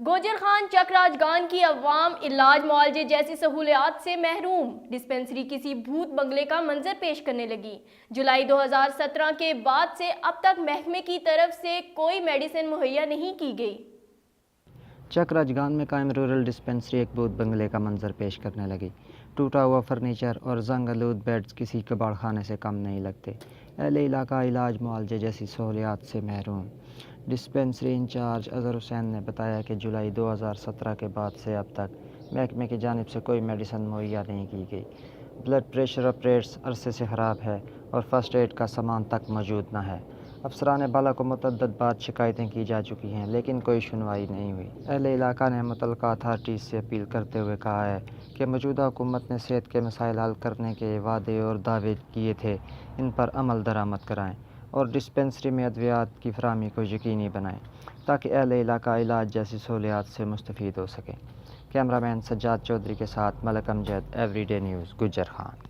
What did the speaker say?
گوجر خان چک راجگان کی عوام علاج معالجے جیسی سہولیات سے محروم، ڈسپنسری کسی بھوت بنگلے کا منظر پیش کرنے لگی۔ جولائی 2017 کے بعد سے اب تک محکمے کی طرف سے کوئی میڈیسن مہیا نہیں کی گئی۔ چک راجگان میں قائم رورل ڈسپنسری ایک بھوت بنگلے کا منظر پیش کرنے لگی۔ ٹوٹا ہوا فرنیچر اور زنگ آلود بیڈز کسی کباڑ خانے سے کم نہیں لگتے۔ اہل علاقہ علاج معالجے جیسی سہولیات سے محروم۔ ڈسپنسری انچارج اظہر حسین نے بتایا کہ جولائی 2017 کے بعد سے اب تک محکمے کی جانب سے کوئی میڈیسن مہیا نہیں کی گئی۔ بلڈ پریشر آپریٹس عرصے سے خراب ہے اور فرسٹ ایڈ کا سامان تک موجود نہ ہے۔ افسران بالا کو متعدد بار شکایتیں کی جا چکی ہیں لیکن کوئی سنوائی نہیں ہوئی۔ اہل علاقہ نے متعلقہ اتھارٹیز سے اپیل کرتے ہوئے کہا ہے کہ موجودہ حکومت نے صحت کے مسائل حل کرنے کے وعدے اور دعوے کیے تھے، ان پر عمل درآمد کرائیں اور ڈسپنسری میں ادویات کی فراہمی کو یقینی بنائیں تاکہ اہل علاقہ علاج جیسی سہولیات سے مستفید ہو سکیں۔ کیمرہ مین سجاد چودھری کے ساتھ Malik Amjad, every day news, Gujar Khan.